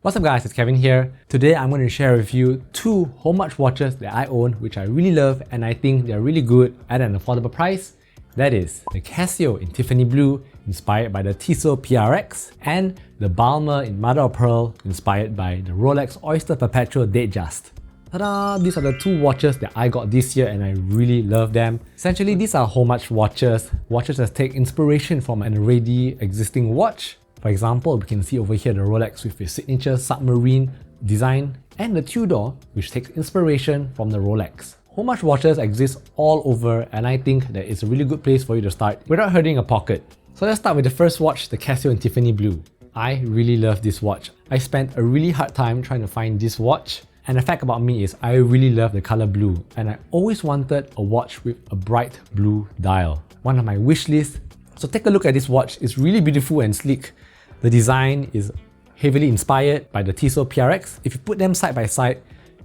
What's up guys, it's Kevin here. Today I'm going to share with you two homage watches that I own which I really love and I think they're really good at an affordable price. That is the Casio in Tiffany Blue inspired by the Tissot PRX and the Balmer in Mother of Pearl inspired by the Rolex Oyster Perpetual Datejust. Ta-da! These are the two watches that I got this year and I really love them. Essentially, these are homage watches that take inspiration from an already existing watch. For example, we can see over here the Rolex with its signature submarine design and the Tudor, which takes inspiration from the Rolex. Homage watches exist all over and I think that it's a really good place for you to start without hurting your pocket. So let's start with the first watch, the Casio in Tiffany Blue. I really love this watch. I spent a really hard time trying to find this watch. And the fact about me is I really love the color blue and I always wanted a watch with a bright blue dial. One of my wish lists. So take a look at this watch. It's really beautiful and sleek. The design is heavily inspired by the Tissot PRX. If you put them side by side,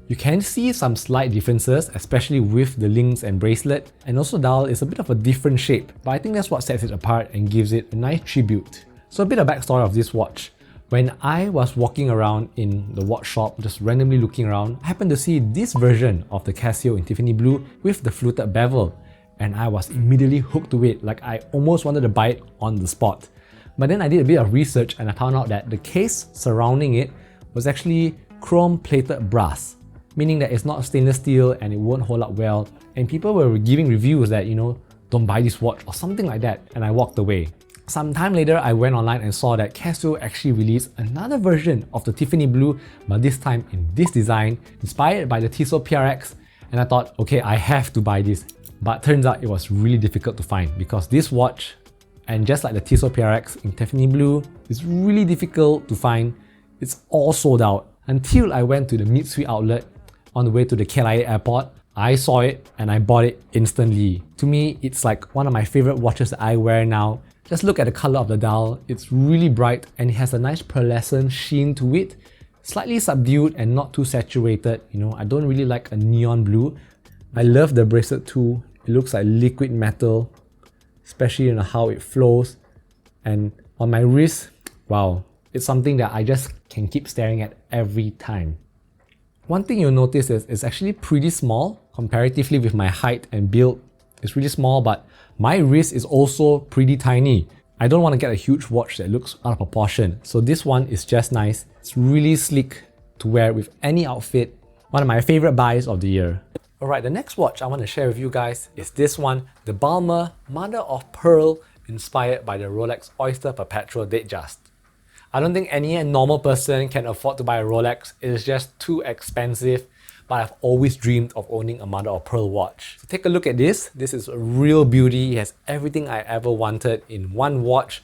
you can see some slight differences, especially with the links and bracelet. And also the dial is a bit of a different shape, but I think that's what sets it apart and gives it a nice tribute. So a bit of backstory of this watch. When I was walking around in the watch shop, just randomly looking around, I happened to see this version of the Casio in Tiffany Blue with the fluted bevel. And I was immediately hooked to it, like I almost wanted to buy it on the spot. But then I did a bit of research and I found out that the case surrounding it was actually chrome-plated brass, meaning that it's not stainless steel and it won't hold up well. And people were giving reviews that, don't buy this watch or something like that, and I walked away. Some time later, I went online and saw that Casio actually released another version of the Tiffany Blue, but this time in this design, inspired by the Tissot PRX, and I thought, okay, I have to buy this. But turns out it was really difficult to find because this watch, and just like the Tissot PRX in Tiffany Blue, it's really difficult to find. It's all sold out. Until I went to the Mitsui outlet on the way to the KLIA airport, I saw it and I bought it instantly. To me, it's like one of my favorite watches that I wear now. Just look at the color of the dial. It's really bright and it has a nice pearlescent sheen to it. Slightly subdued and not too saturated. I don't really like a neon blue. I love the bracelet too. It looks like liquid metal, especially how it flows. And on my wrist, wow, it's something that I just can keep staring at every time. One thing you'll notice is it's actually pretty small comparatively with my height and build. It's really small, but my wrist is also pretty tiny. I don't want to get a huge watch that looks out of proportion. So this one is just nice. It's really sleek to wear with any outfit. One of my favorite buys of the year. Alright, the next watch I want to share with you guys is this one, the Balmer Mother of Pearl inspired by the Rolex Oyster Perpetual Datejust. I don't think any normal person can afford to buy a Rolex. It is just too expensive, but I've always dreamed of owning a Mother of Pearl watch. So take a look at this. This is a real beauty. It has everything I ever wanted in one watch.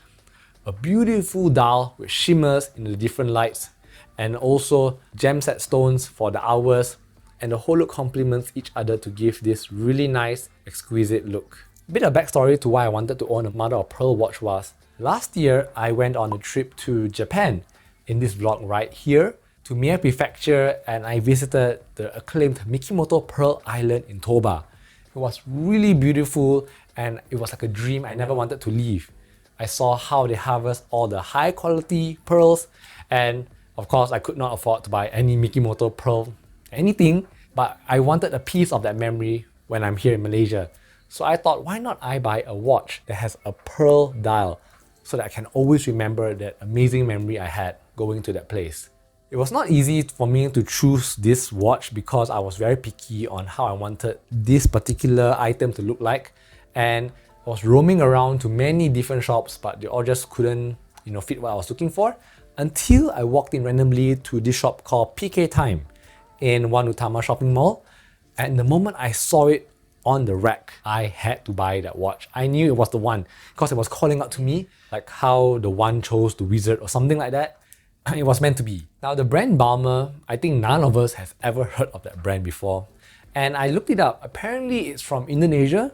A beautiful dial with shimmers in the different lights and also gem set stones for the hours. And the whole look complements each other to give this really nice, exquisite look. A bit of backstory to why I wanted to own a Mother of Pearl watch was, last year I went on a trip to Japan, in this vlog right here, to Mie Prefecture, and I visited the acclaimed Mikimoto Pearl Island in Toba. It was really beautiful and it was like a dream I never wanted to leave. I saw how they harvest all the high quality pearls, and of course I could not afford to buy any Mikimoto Pearl anything, but I wanted a piece of that memory when I'm here in Malaysia. So I thought, why not I buy a watch that has a pearl dial so that I can always remember that amazing memory I had going to that place. It was not easy for me to choose this watch because I was very picky on how I wanted this particular item to look like, and I was roaming around to many different shops, but they all just couldn't fit what I was looking for, until I walked in randomly to this shop called PK Time in One Utama shopping mall, and the moment I saw it on the rack, I had to buy that watch. I knew it was the one because it was calling out to me, like how the one chose the wizard or something like that. It was meant to be. Now the brand Balmer, I think none of us has ever heard of that brand before. And I looked it up. Apparently it's from Indonesia,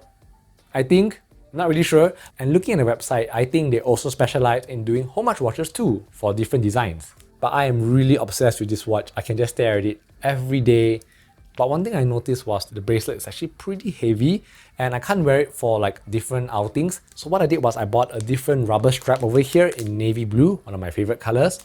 I think. I'm not really sure. And looking at the website, I think they also specialize in doing homage watches too for different designs. But I am really obsessed with this watch. I can just stare at it every day. But one thing I noticed was the bracelet is actually pretty heavy and I can't wear it for like different outings. So what I did was I bought a different rubber strap over here in navy blue, one of my favorite colors.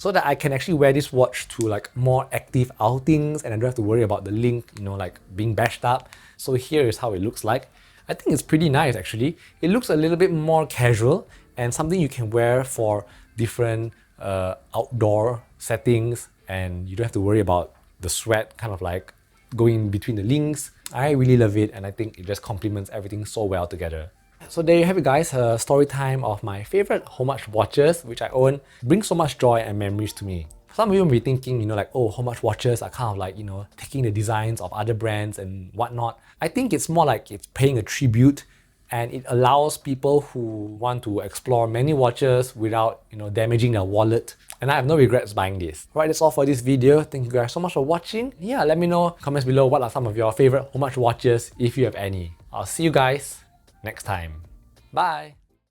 so that I can actually wear this watch to like more active outings and I don't have to worry about the link, like being bashed up. So here is how it looks like. I think it's pretty nice actually. It looks a little bit more casual and something you can wear for different outdoor settings, and you don't have to worry about the sweat kind of like going between the links. I really love it and I think it just complements everything so well together. So there you have it guys, a story time of my favorite homage watches which I own. It brings so much joy and memories to me. Some of you may be thinking, like, oh, homage watches are kind of like, taking the designs of other brands and whatnot. I think it's more like it's paying a tribute, and it allows people who want to explore many watches without, damaging their wallet. And I have no regrets buying this. Right, that's all for this video. Thank you guys so much for watching. Yeah, let me know, comments below, what are some of your favorite homage watches if you have any. I'll see you guys next time. Bye!